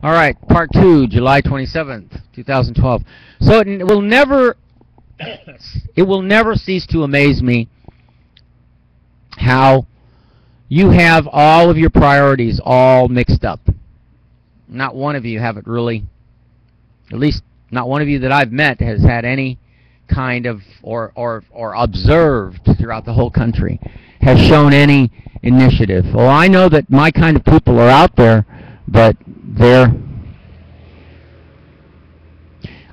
All right, part 2, July 27th, 2012. So it will never, it will never cease to amaze me how you have all of your priorities all mixed up. Not one of you have it really, at least not one of you that I've met has had any kind of, or observed throughout the whole country, has shown any initiative. Well, I know that my kind of people are out there, but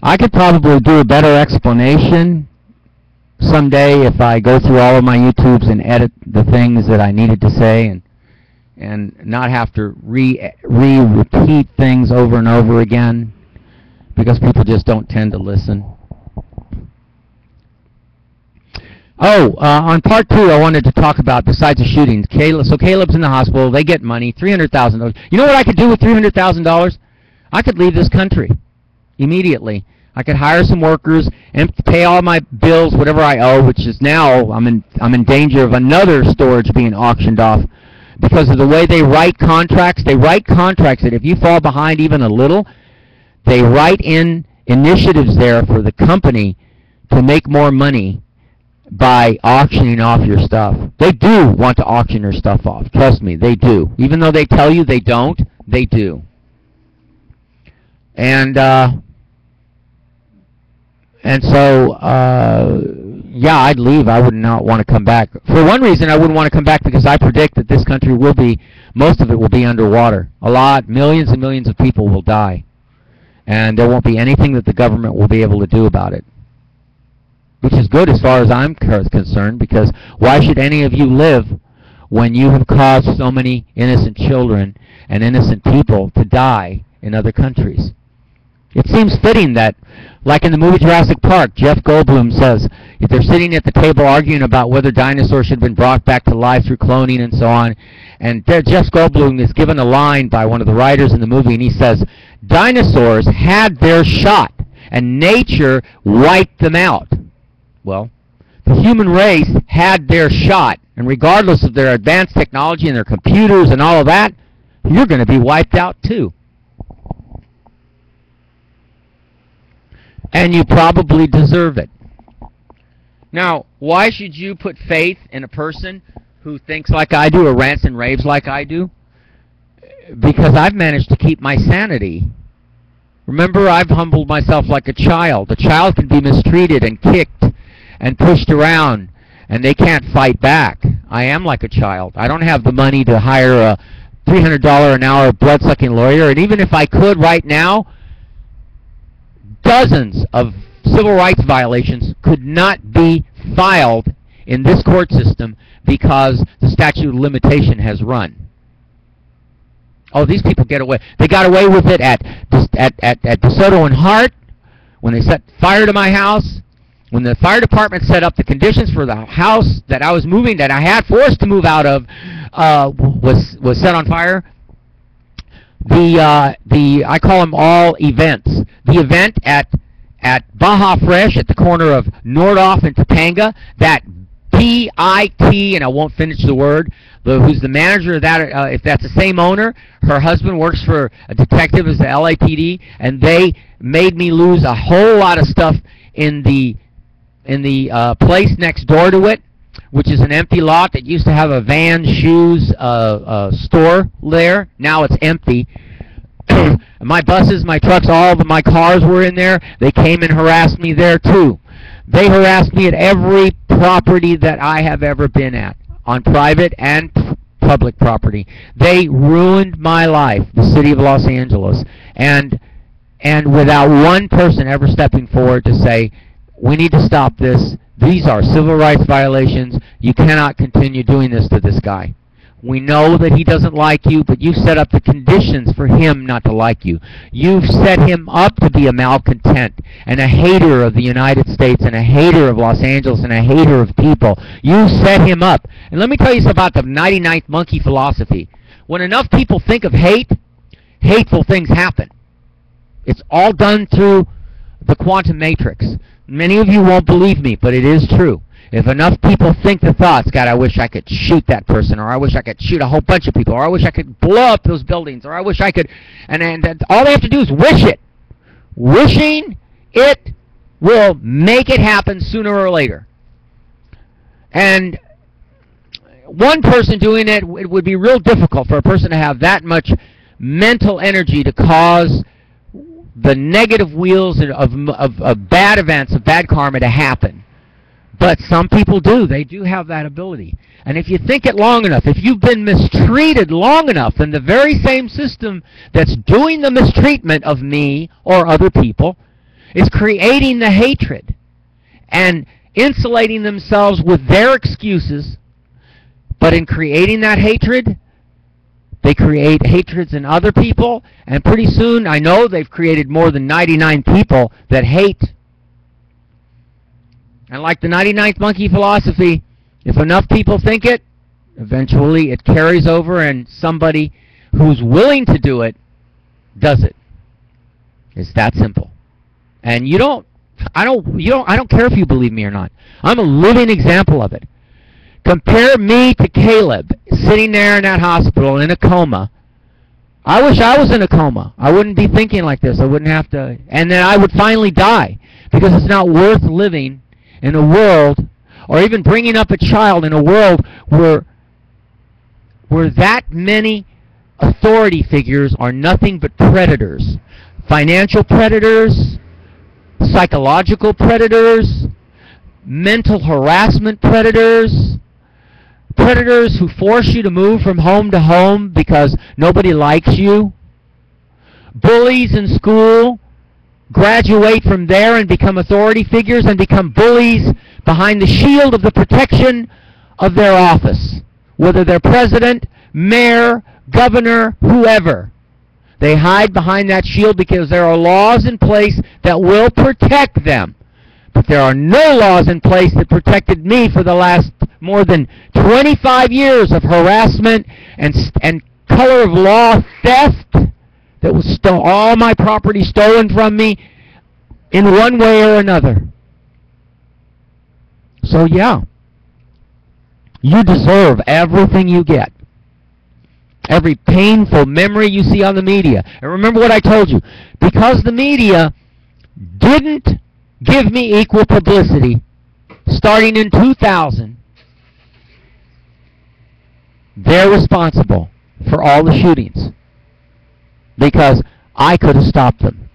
I could probably do a better explanation someday if I go through all of my YouTubes and edit the things that I needed to say and not have to repeat things over and over again, because people just don't tend to listen. Oh, on part 2, I wanted to talk about, besides the shootings, Caleb's in the hospital. They get money, $300,000. You know what I could do with $300,000? I could leave this country immediately. I could hire some workers and pay all my bills, whatever I owe, which is now I'm in danger of another storage being auctioned off because of the way they write contracts. They write contracts that if you fall behind even a little, they write in initiatives there for the company to make more money by auctioning off your stuff. They do want to auction your stuff off. Trust me, they do. Even though they tell you they don't, they do. And so, yeah, I'd leave. I would not want to come back. For one reason, I wouldn't want to come back because I predict that this country will be, most of it will be underwater. Millions and millions of people will die. And there won't be anything that the government will be able to do about it. Which is good as far as I'm concerned, because why should any of you live when you have caused so many innocent children and innocent people to die in other countries? It seems fitting that, like in the movie Jurassic Park, Jeff Goldblum says, if they're sitting at the table arguing about whether dinosaurs should have been brought back to life through cloning and so on, and Jeff Goldblum is given a line by one of the writers in the movie, and he says, dinosaurs had their shot, and nature wiped them out. Well, the human race had their shot, and regardless of their advanced technology and their computers and all of that, you're going to be wiped out too. And you probably deserve it. Now, why should you put faith in a person who thinks like I do or rants and raves like I do? Because I've managed to keep my sanity. Remember, I've humbled myself like a child. A child can be mistreated and kicked and pushed around, and they can't fight back. I am like a child. I don't have the money to hire a $300 an hour blood-sucking lawyer, and even if I could right now, dozens of civil rights violations could not be filed in this court system because the statute of limitation has run. Oh, these people get away. They got away with it at DeSoto and Hart when they set fire to my house. When the fire department set up the conditions for the house that I was moving, that I had forced to move out of, was set on fire. I call them all events. The event at Baja Fresh at the corner of Nordhoff and Topanga, that P.I.T., and I won't finish the word, who's the manager of that, if that's the same owner, her husband works for a detective as the LAPD, and they made me lose a whole lot of stuff in the place next door to it, which is an empty lot that used to have a Vans shoes store there. Now it's empty. My buses, my trucks, all of my cars were in there. They came and harassed me there too. They harassed me at every property that I have ever been at, on private and public property. They ruined my life, the city of Los Angeles, and without one person ever stepping forward to say, we need to stop this. These are civil rights violations. You cannot continue doing this to this guy. We know that he doesn't like you, but you set up the conditions for him not to like you. You've set him up to be a malcontent and a hater of the United States and a hater of Los Angeles and a hater of people. You set him up. And let me tell you something about the 99th monkey philosophy. When enough people think of hate, hateful things happen. It's all done through the quantum matrix. Many of you won't believe me, but it is true. If enough people think the thoughts, God, I wish I could shoot that person, or I wish I could shoot a whole bunch of people, or I wish I could blow up those buildings, or I wish I could, and all they have to do is wish it. Wishing it will make it happen sooner or later. And one person doing it, it would be real difficult for a person to have that much mental energy to cause the negative wheels of bad events, of bad karma to happen. But some people do. They do have that ability. And if you think it long enough, if you've been mistreated long enough, then the very same system that's doing the mistreatment of me or other people is creating the hatred and insulating themselves with their excuses. But in creating that hatred, they create hatreds in other people, and pretty soon, I know they've created more than 99 people that hate. And like the 99th monkey philosophy, if enough people think it, eventually it carries over and somebody who's willing to do it does it. It's that simple. And I don't care if you believe me or not. I'm a living example of it. Compare me to Caleb sitting there in that hospital in a coma. I wish I was in a coma. I wouldn't be thinking like this. I wouldn't have to, and then I would finally die, because it's not worth living in a world, or even bringing up a child in a world where that many authority figures are nothing but predators. Financial predators, psychological predators, mental harassment predators, predators who force you to move from home to home because nobody likes you, bullies in school, graduate from there and become authority figures and become bullies behind the shield of the protection of their office, whether they're president, mayor, governor, whoever. They hide behind that shield because there are laws in place that will protect them. But there are no laws in place that protected me for the last more than 25 years of harassment and color of law theft that was all my property stolen from me in one way or another. So yeah, you deserve everything you get. Every painful memory you see on the media. And remember what I told you. Because the media didn't give me equal publicity starting in 2000, they're responsible for all the shootings, because I could have stopped them.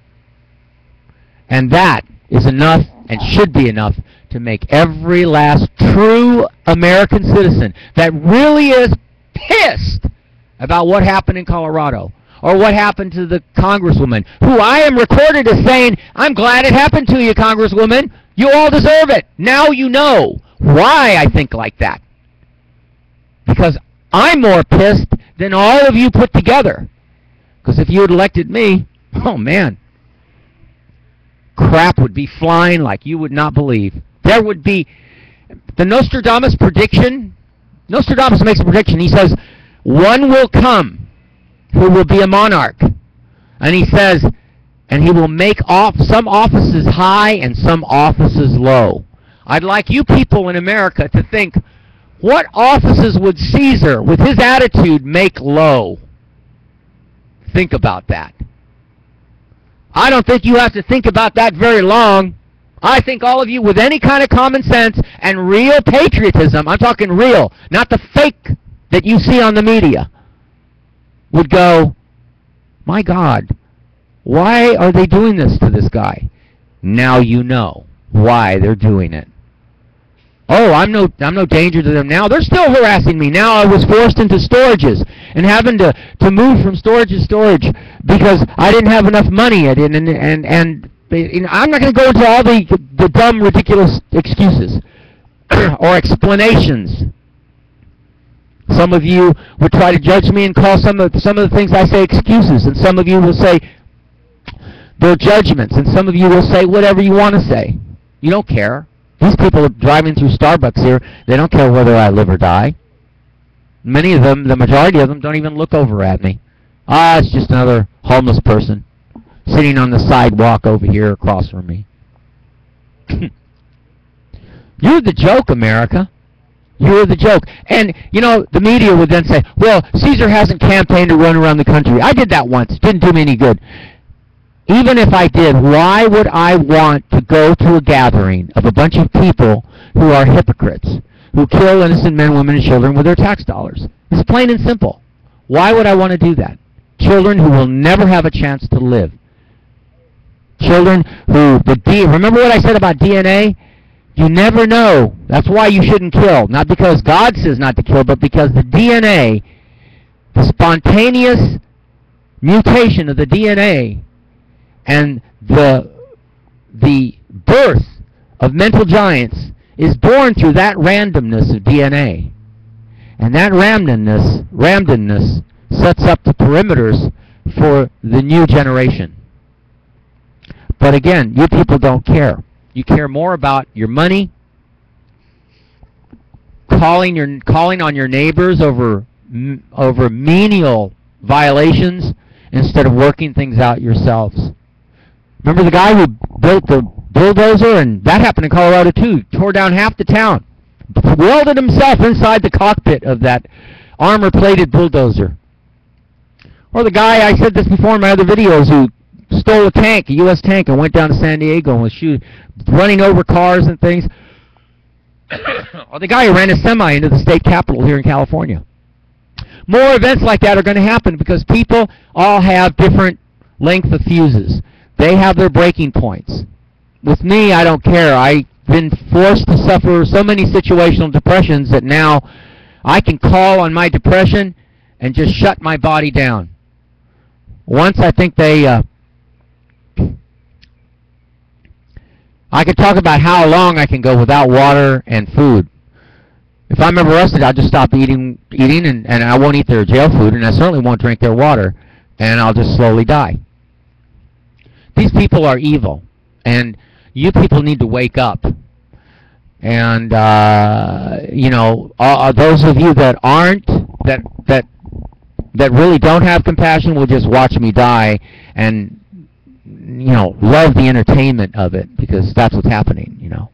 And that is enough, and should be enough, to make every last true American citizen that really is pissed about what happened in Colorado, or what happened to the Congresswoman, who I am recorded as saying, I'm glad it happened to you, Congresswoman. You all deserve it. Now you know why I think like that. Because I'm more pissed than all of you put together. Because if you had elected me, oh man, crap would be flying like you would not believe. There would be, the Nostradamus prediction, Nostradamus makes a prediction. He says, one will come who will be a monarch. And he says, and he will make some offices high and some offices low. I'd like you people in America to think, what offices would Caesar, with his attitude, make low? Think about that. I don't think you have to think about that very long. I think all of you with any kind of common sense and real patriotism, I'm talking real, not the fake that you see on the media, would go, my God, why are they doing this to this guy? Now you know why they're doing it. Oh, I'm no danger to them now. They're still harassing me. Now I was forced into storages and having to move from storage to storage because I didn't have enough money. I didn't, and I'm not going to go into all the dumb, ridiculous excuses or explanations. Some of you would try to judge me and call some of the things I say excuses, and some of you will say they're judgments, and some of you will say whatever you want to say. You don't care. These people are driving through Starbucks here. They don't care whether I live or die. Many of them, the majority of them, don't even look over at me. Ah, it's just another homeless person sitting on the sidewalk over here across from me. You're the joke, America. You're the joke. And, you know, the media would then say, well, Caesar hasn't campaigned to run around the country. I did that once. Didn't do me any good. Even if I did, why would I want to go to a gathering of a bunch of people who are hypocrites, who kill innocent men, women, and children with their tax dollars? It's plain and simple. Why would I want to do that? Children who will never have a chance to live. Children who, remember what I said about DNA? You never know. That's why you shouldn't kill. Not because God says not to kill, but because the DNA, the spontaneous mutation of the DNA, and the birth of mental giants is born through that randomness of DNA. And that randomness sets up the perimeters for the new generation. But again, you people don't care. You care more about your money, calling on your neighbors over menial violations instead of working things out yourselves. Remember the guy who built the bulldozer? And that happened in Colorado too. Tore down half the town. Welded himself inside the cockpit of that armor-plated bulldozer. Or the guy, I said this before in my other videos, who stole a tank, a U.S. tank, and went down to San Diego and was running over cars and things. Or the guy who ran a semi into the state capitol here in California. More events like that are going to happen because people all have different length of fuses. They have their breaking points. With me, I don't care. I've been forced to suffer so many situational depressions that now I can call on my depression and just shut my body down. Once I think I could talk about how long I can go without water and food. If I'm ever arrested, I'll just stop eating and I won't eat their jail food, and I certainly won't drink their water, and I'll just slowly die. These people are evil, and you people need to wake up. And you know, those of you that aren't, that really don't have compassion, will just watch me die and, you know, love the entertainment of it, because that's what's happening, you know.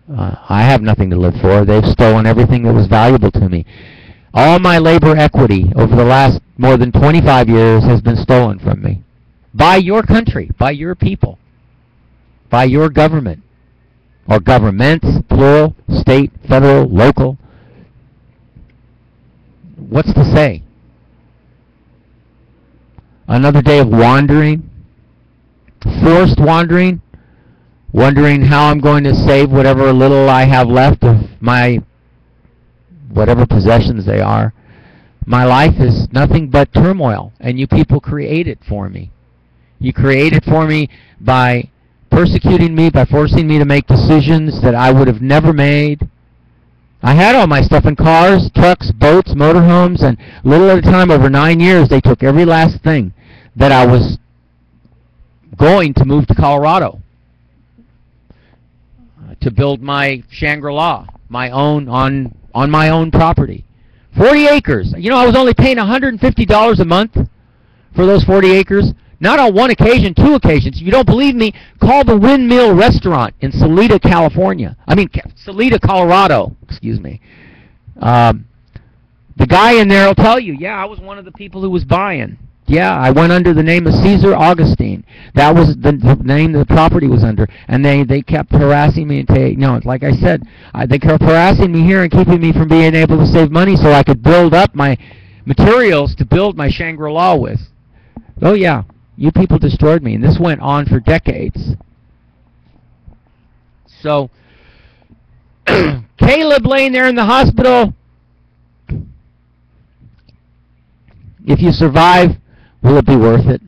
I have nothing to live for. They've stolen everything that was valuable to me. All my labor equity over the last more than 25 years has been stolen from me. By your country, by your people, by your government, or governments, plural, state, federal, local. What's to say? Another day of wandering, forced wandering, wondering how I'm going to save whatever little I have left of my whatever possessions they are. My life is nothing but turmoil, and you people create it for me. You create it for me by persecuting me, by forcing me to make decisions that I would have never made. I had all my stuff in cars, trucks, boats, motorhomes, and little at a time, over 9 years, they took every last thing that I was going to move to Colorado to build my Shangri-La, my own, on my own property. 40 acres. You know, I was only paying $150 a month for those 40 acres. Not on one occasion, 2 occasions. If you don't believe me, call the Windmill Restaurant in Salida, California. Salida, Colorado. Excuse me. The guy in there will tell you, yeah, I was one of the people who was buying. Yeah, I went under the name of Caesar Augustine. That was the name the property was under. And they kept harassing me and like I said, they kept harassing me here and keeping me from being able to save money so I could build up my materials to build my Shangri-La with. Oh yeah. You people destroyed me, and this went on for decades. So, Caleb laying there in the hospital, if you survive, will it be worth it?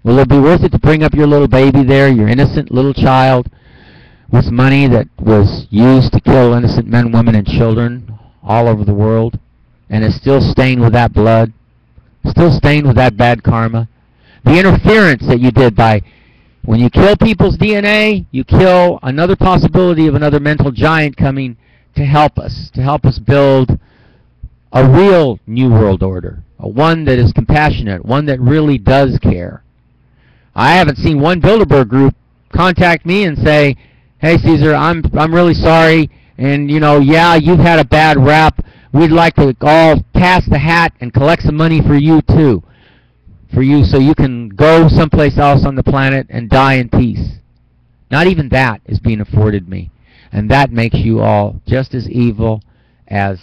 Will it be worth it to bring up your little baby there, your innocent little child, with money that was used to kill innocent men, women, and children all over the world, and is still stained with that blood, still stained with that bad karma? The interference that you did by, when you kill people's DNA, you kill another possibility of another mental giant coming to help us build a real new world order, one that is compassionate, one that really does care. I haven't seen one Bilderberg group contact me and say, hey Caesar, I'm really sorry, and you know, yeah, you've had a bad rap. We'd like to all pass the hat and collect some money for you too, for you, so you can go someplace else on the planet and die in peace. Not even that is being afforded me, and that makes you all just as evil as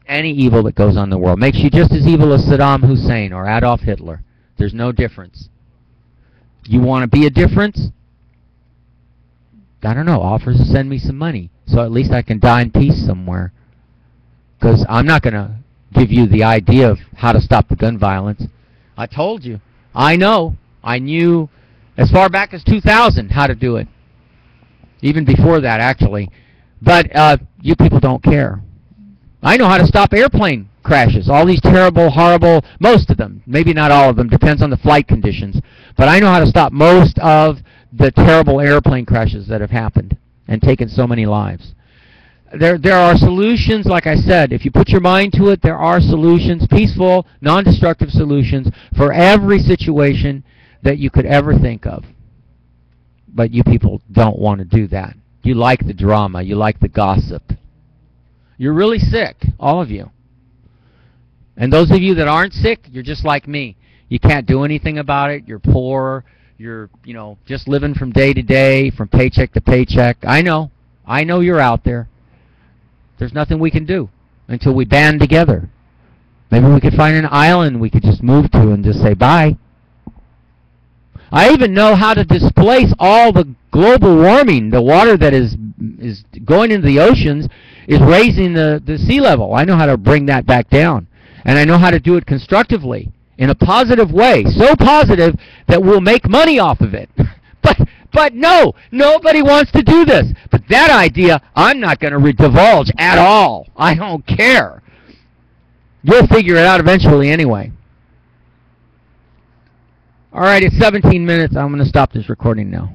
any evil that goes on in the world. Makes you just as evil as Saddam Hussein or Adolf Hitler. There's no difference. You want to be a difference? I don't know, offers to send me some money, so at least I can die in peace somewhere. Because I'm not going to give you the idea of how to stop the gun violence. I told you. I know. I knew as far back as 2000 how to do it. Even before that, actually. But you people don't care. I know how to stop airplane crashes. All these terrible, horrible, most of them. Maybe not all of them. Depends on the flight conditions. But I know how to stop most of the terrible airplane crashes that have happened and taken so many lives. There are solutions, like I said. If you put your mind to it, there are solutions, peaceful, non-destructive solutions for every situation that you could ever think of. But you people don't want to do that. You like the drama. You like the gossip. You're really sick, all of you. And those of you that aren't sick, you're just like me. You can't do anything about it. You're poor. You're, you know, just living from day to day, from paycheck to paycheck. I know. I know you're out there. There's nothing we can do until we band together. Maybe we could find an island we could just move to and just say bye. I even know how to displace all the global warming. The water that is going into the oceans is raising the sea level. I know how to bring that back down. And I know how to do it constructively in a positive way. So positive that we'll make money off of it. But no, nobody wants to do this. But that idea, I'm not going to divulge at all. I don't care. You'll figure it out eventually anyway. All right, it's 17 minutes. I'm going to stop this recording now.